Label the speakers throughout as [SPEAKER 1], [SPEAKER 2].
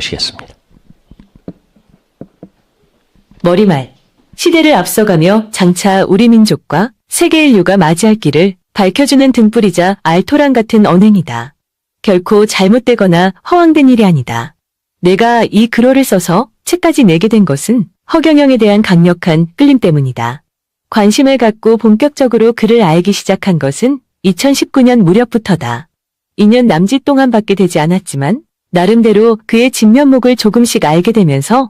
[SPEAKER 1] 들어보시겠습니다.
[SPEAKER 2] 머리말. 시대를 앞서가며 장차 우리 민족과 세계 인류가 맞이할 길을 밝혀주는 등불이자 알토란 같은 언행이다. 결코 잘못되거나 허황된 일이 아니다. 내가 이 글호를 써서 책까지 내게 된 것은 허경영에 대한 강력한 끌림 때문이다. 관심을 갖고 본격적으로 그를 알기 시작한 것은 2019년 무렵부터다. 2년 남짓 동안밖에 되지 않았지만 나름대로 그의 진면목을 조금씩 알게 되면서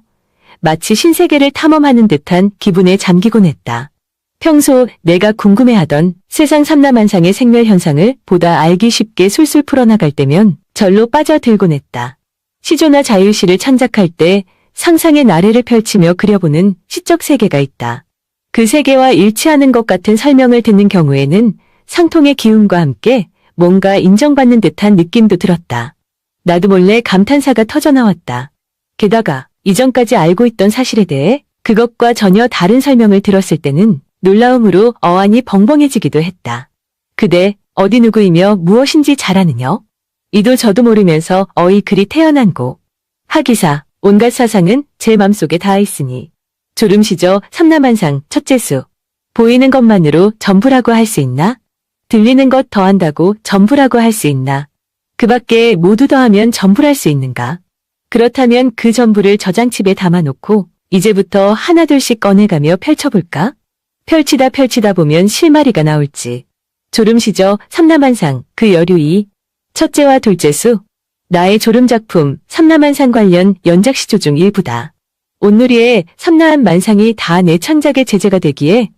[SPEAKER 2] 마치 신세계를 탐험하는 듯한 기분에 잠기곤 했다. 평소 내가 궁금해하던 세상 삼라만상의 생멸 현상을 보다 알기 쉽게 술술 풀어나갈 때면 절로 빠져들곤 했다. 시조나 자유시를 창작할 때 상상의 나래를 펼치며 그려보는 시적 세계가 있다. 그 세계와 일치하는 것 같은 설명을 듣는 경우에는 상통의 기운과 함께 뭔가 인정받는 듯한 느낌도 들었다. 나도 몰래 감탄사가 터져나왔다. 게다가 이전까지 알고 있던 사실에 대해 그것과 전혀 다른 설명을 들었을 때는 놀라움으로 어안이 벙벙해지기도 했다. 그대 어디 누구이며 무엇인지 잘 아느냐? 이도 저도 모르면서 어이 글이 태어난고. 하기사 온갖 사상은 제 맘속에 닿아 있으니 졸음시저 삼라만상 첫째 수. 보이는 것만으로 전부라고 할 수 있나? 들리는 것 더한다고 전부라고 할 수 있나? 그 밖에 모두 더하면 전부랄 수 있는가? 그렇다면 그 전부를 저장칩에 담아놓고 이제부터 하나둘씩 꺼내가며 펼쳐볼까? 펼치다 보면 실마리가 나올지. 졸음시저 삼라만상 그 여류이 첫째와 둘째 수. 나의 졸음작품 삼라만상 관련 연작시조 중 일부다. 온누리에 삼라만상이 다 내 창작의 제재가 되기에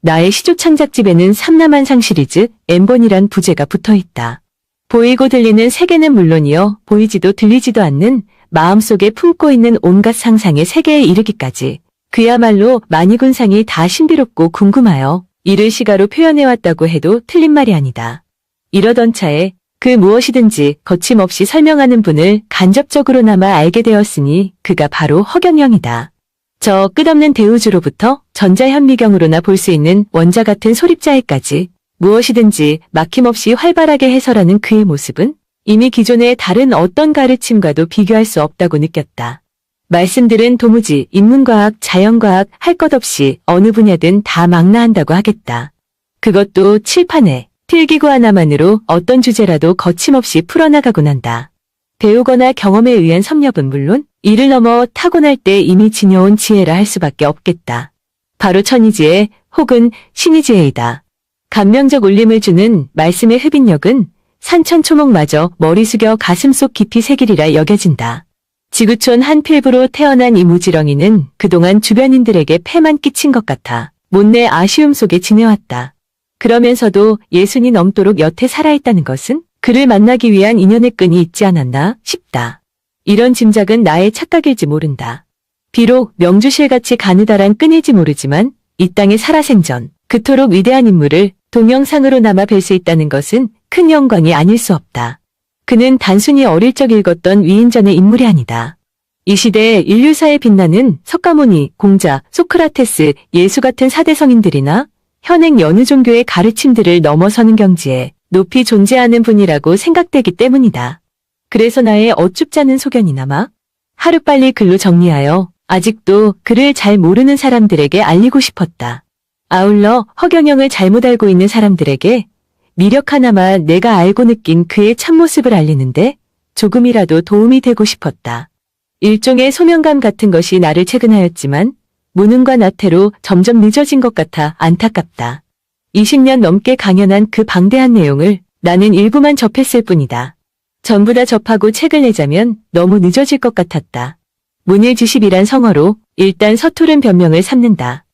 [SPEAKER 2] 나의 시조 창작집에는 삼라만상 시리즈 N번이란 부제가 붙어있다. 보이고 들리는 세계는 물론이요 보이지도 들리지도 않는 마음속에 품고 있는 온갖 상상의 세계에 이르기까지 그야말로 만이군상이 다 신비롭고 궁금하여 이를 시가로 표현해왔다고 해도 틀린 말이 아니다. 이러던 차에 그 무엇이든지 거침없이 설명하는 분을 간접적으로나마 알게 되었으니 그가 바로 허경영이다. 저 끝없는 대우주로부터 전자현미경으로나 볼 수 있는 원자 같은 소립자에까지 무엇이든지 막힘없이 활발하게 해설하는 그의 모습은 이미 기존의 다른 어떤 가르침과도 비교할 수 없다고 느꼈다. 말씀들은 도무지 인문과학, 자연과학 할 것 없이 어느 분야든 다 망라한다고 하겠다. 그것도 칠판에 필기구 하나만으로 어떤 주제라도 거침없이 풀어나가곤 한다. 배우거나 경험에 의한 섭렵은 물론 이를 넘어 타고날 때 이미 지녀온 지혜라 할 수밖에 없겠다. 바로 천이지혜 혹은 신이지혜이다. 감명적 울림을 주는 말씀의 흡인력은 산천초목마저 머리 숙여 가슴속 깊이 새기리라 여겨진다. 지구촌 한 필부로 태어난 이 무지렁이는 그동안 주변인들에게 폐만 끼친 것 같아 못내 아쉬움 속에 지내왔다. 그러면서도 예순이 넘도록 여태 살아있다는 것은 그를 만나기 위한 인연의 끈이 있지 않았나 싶다. 이런 짐작은 나의 착각일지 모른다. 비록 명주실같이 가느다란 끈일지 모르지만 이 땅의 살아생전 그토록 위대한 인물을 동영상으로나마 뵐 수 있다는 것은 큰 영광이 아닐 수 없다. 그는 단순히 어릴 적 읽었던 위인전의 인물이 아니다. 이 시대에 인류사에 빛나는 석가모니, 공자, 소크라테스, 예수 같은 사대 성인들이나 현행 여느 종교의 가르침들을 넘어서는 경지에 높이 존재하는 분이라고 생각되기 때문이다. 그래서 나의 어쭙잖은 소견이나마 하루빨리 글로 정리하여 아직도 그를 잘 모르는 사람들에게 알리고 싶었다. 아울러 허경영을 잘못 알고 있는 사람들에게 미력 하나마 내가 알고 느낀 그의 참모습을 알리는데 조금이라도 도움이 되고 싶었다. 일종의 소명감 같은 것이 나를 채근하였지만 무능과 나태로 점점 늦어진 것 같아 안타깝다. 20년 넘게 강연한 그 방대한 내용을 나는 일부만 접했을 뿐이다. 전부 다 접하고 책을 내자면 너무 늦어질 것 같았다. 문일지십이란 성어로 일단 서투른 변명을 삼는다.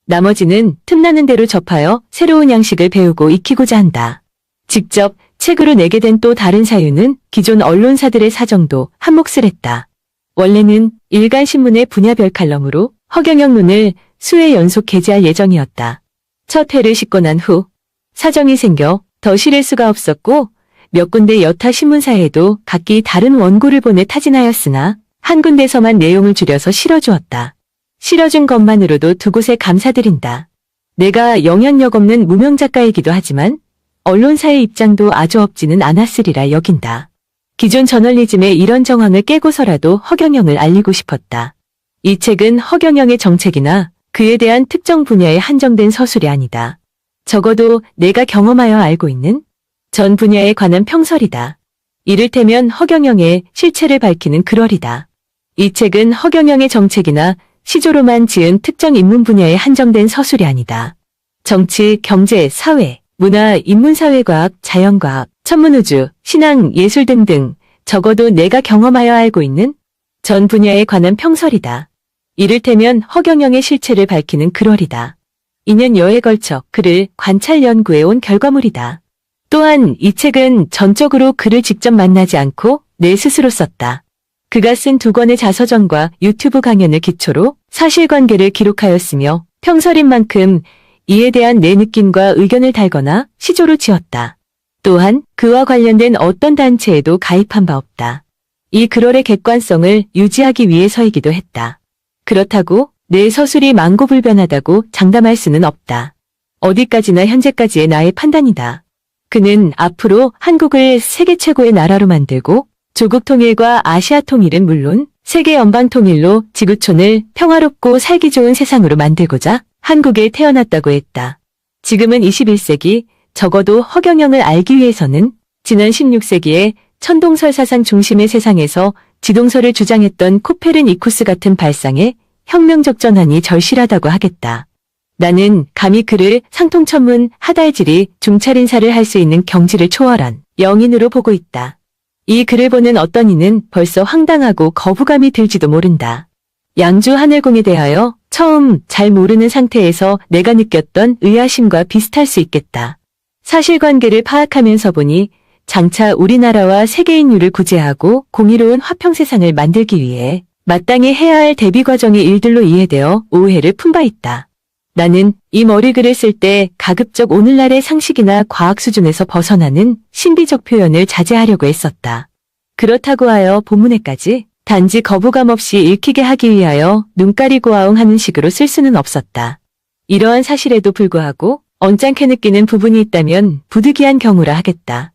[SPEAKER 2] 나머지는 틈나는 대로 접하여 새로운 양식을 배우고 익히고자 한다. 직접 책으로 내게 된 또 다른 사유는 기존 언론사들의 사정도 한몫을 했다. 원래는 일간신문의 분야별 칼럼으로 허경영 논을 수회 연속 게재할 예정이었다. 첫 회를 싣고 난 후 사정이 생겨 더 실을 수가 없었고 몇 군데 여타 신문사에도 각기 다른 원고를 보내 타진하였으나 한 군데서만 내용을 줄여서 실어주었다. 실어준 것만으로도 두 곳에 감사드린다. 내가 영향력 없는 무명 작가이기도 하지만 언론사의 입장도 아주 없지는 않았으리라 여긴다. 기존 저널리즘의 이런 정황을 깨고서라도 허경영을 알리고 싶었다. 이 책은 허경영의 정책이나 그에 대한 특정 분야에 한정된 서술이 아니다. 적어도 내가 경험하여 알고 있는 전 분야에 관한 평설이다. 이를테면 허경영의 실체를 밝히는 글월이다. 이 책은 허경영의 정책이나 시조로만 지은 특정 인문 분야에 한정된 서술이 아니다. 정치, 경제, 사회, 문화, 인문사회과학, 자연과학, 천문우주, 신앙, 예술 등등 적어도 내가 경험하여 알고 있는 전 분야에 관한 평설이다. 이를테면 허경영의 실체를 밝히는 글월이다. 2년여에 걸쳐 그를 관찰 연구해온 결과물이다. 또한 이 책은 전적으로 그를 직접 만나지 않고 내 스스로 썼다. 그가 쓴 2권의 자서전과 유튜브 강연을 기초로 사실관계를 기록하였으며 평설인 만큼 이에 대한 내 느낌과 의견을 달거나 시조로 지었다. 또한 그와 관련된 어떤 단체에도 가입한 바 없다. 이 글월의 객관성을 유지하기 위해서이기도 했다. 그렇다고 내 서술이 망고불변하다고 장담할 수는 없다. 어디까지나 현재까지의 나의 판단이다. 그는 앞으로 한국을 세계 최고의 나라로 만들고 조국 통일과 아시아 통일은 물론 세계 연방 통일로 지구촌을 평화롭고 살기 좋은 세상으로 만들고자 한국에 태어났다고 했다. 지금은 21세기, 적어도 허경영을 알기 위해서는 지난 16세기에 천동설사상 중심의 세상에서 지동설을 주장했던 코페르니쿠스 같은 발상의 혁명적 전환이 절실하다고 하겠다. 나는 감히 그를 상통천문 하달질이 중찰인사를 할 수 있는 경지를 초월한 영인으로 보고 있다. 이 글을 보는 어떤 이는 벌써 황당하고 거부감이 들지도 모른다. 양주 하늘궁에 대하여 처음 잘 모르는 상태에서 내가 느꼈던 의아심과 비슷할 수 있겠다. 사실관계를 파악하면서 보니 장차 우리나라와 세계 인류를 구제하고 공의로운 화평세상을 만들기 위해 마땅히 해야 할 대비 과정이 일들로 이해되어 오해를 푼 바 있다. 나는 이 머리글을 쓸 때 가급적 오늘날의 상식이나 과학 수준에서 벗어나는 신비적 표현을 자제하려고 했었다. 그렇다고 하여 본문에까지 단지 거부감 없이 읽히게 하기 위하여 눈가리 고아웅하는 식으로 쓸 수는 없었다. 이러한 사실에도 불구하고 언짢게 느끼는 부분이 있다면 부득이한 경우라 하겠다.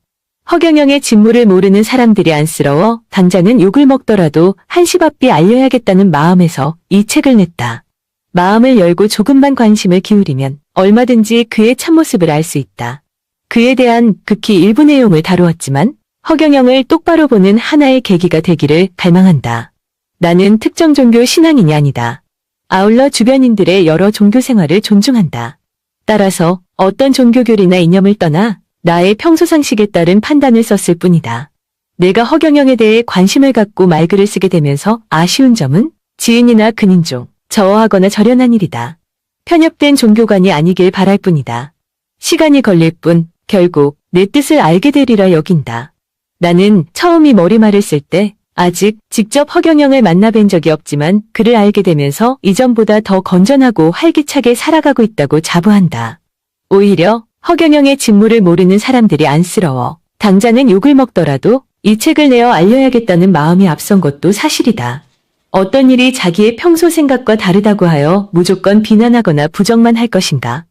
[SPEAKER 2] 허경영의 진무를 모르는 사람들이 안쓰러워 당장은 욕을 먹더라도 한시바삐 알려야겠다는 마음에서 이 책을 냈다. 마음을 열고 조금만 관심을 기울이면 얼마든지 그의 참모습을 알 수 있다. 그에 대한 극히 일부 내용을 다루었지만 허경영을 똑바로 보는 하나의 계기가 되기를 갈망한다. 나는 특정 종교 신앙인이 아니다. 아울러 주변인들의 여러 종교 생활을 존중한다. 따라서 어떤 종교교리나 이념을 떠나 나의 평소 상식에 따른 판단을 썼을 뿐이다. 내가 허경영에 대해 관심을 갖고 말글을 쓰게 되면서 아쉬운 점은 지인이나 근인종, 저어하거나 절연한 일이다. 편협된 종교관이 아니길 바랄 뿐이다. 시간이 걸릴 뿐 결국 내 뜻을 알게 되리라 여긴다. 나는 처음 이 머리말을 쓸 때 아직 직접 허경영을 만나뵌 적이 없지만 그를 알게 되면서 이전보다 더 건전하고 활기차게 살아가고 있다고 자부한다. 오히려 허경영의 진무를 모르는 사람들이 안쓰러워 당자는 욕을 먹더라도 이 책을 내어 알려야겠다는 마음이 앞선 것도 사실이다. 어떤 일이 자기의 평소 생각과 다르다고 하여 무조건 비난하거나 부정만 할 것인가?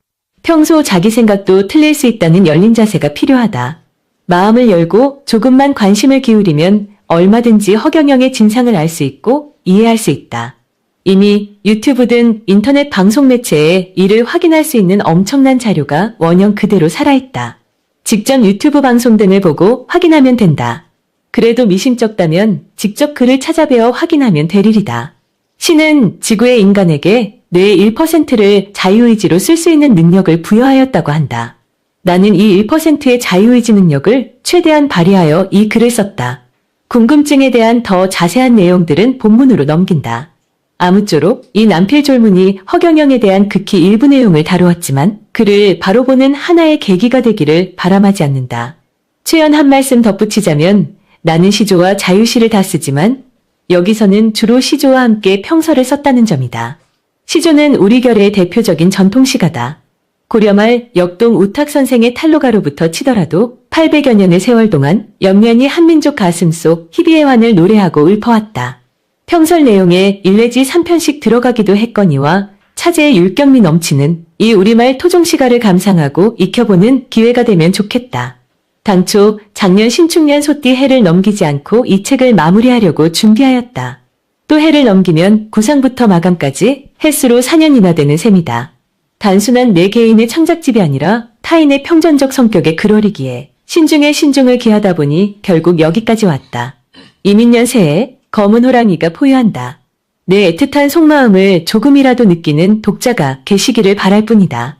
[SPEAKER 2] 평소 자기 생각도 틀릴 수 있다는 열린 자세가 필요하다. 마음을 열고 조금만 관심을 기울이면 얼마든지 허경영의 진상을 알 수 있고 이해할 수 있다. 이미 유튜브 등 인터넷 방송 매체에 이를 확인할 수 있는 엄청난 자료가 원형 그대로 살아있다. 직접 유튜브 방송 등을 보고 확인하면 된다. 그래도 미심쩍다면 직접 그를 찾아뵈어 확인하면 될 일이다. 신은 지구의 인간에게 뇌의 1%를 자유의지로 쓸 수 있는 능력을 부여하였다고 한다. 나는 이 1%의 자유의지 능력을 최대한 발휘하여 이 글을 썼다. 궁금증에 대한 더 자세한 내용들은 본문으로 넘긴다. 아무쪼록 이 남필졸문이 허경영에 대한 극히 일부 내용을 다루었지만 그를 바로 보는 하나의 계기가 되기를 바람하지 않는다. 최연 한 말씀 덧붙이자면 나는 시조와 자유시를 다 쓰지만 여기서는 주로 시조와 함께 평서를 썼다는 점이다. 시조는 우리 결의 대표적인 전통시가다. 고려 말 역동 우탁 선생의 탈로가로부터 치더라도 800여 년의 세월 동안 연면이 한민족 가슴 속 희비의 환을 노래하고 읊어왔다. 평설 내용에 1 내지 3편씩 들어가기도 했거니와 차제의 율경미 넘치는 이 우리말 토종시가를 감상하고 익혀보는 기회가 되면 좋겠다. 당초 작년 신축년 소띠 해를 넘기지 않고 이 책을 마무리하려고 준비하였다. 또 해를 넘기면 구상부터 마감까지 횟수로 4년이나 되는 셈이다. 단순한 내 개인의 창작집이 아니라 타인의 평전적 성격에 글어리기에 신중에 신중을 기하다 보니 결국 여기까지 왔다. 이민년 새해 검은 호랑이가 포효한다. 내 애틋한 속마음을 조금이라도 느끼는 독자가 계시기를 바랄 뿐이다.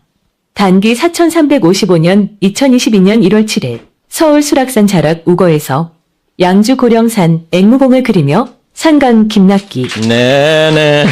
[SPEAKER 2] 단기 4355년 2022년 1월 7일 서울 수락산 자락 우거에서 양주 고령산 앵무봉을 그리며 산강 김낙기
[SPEAKER 1] 네네.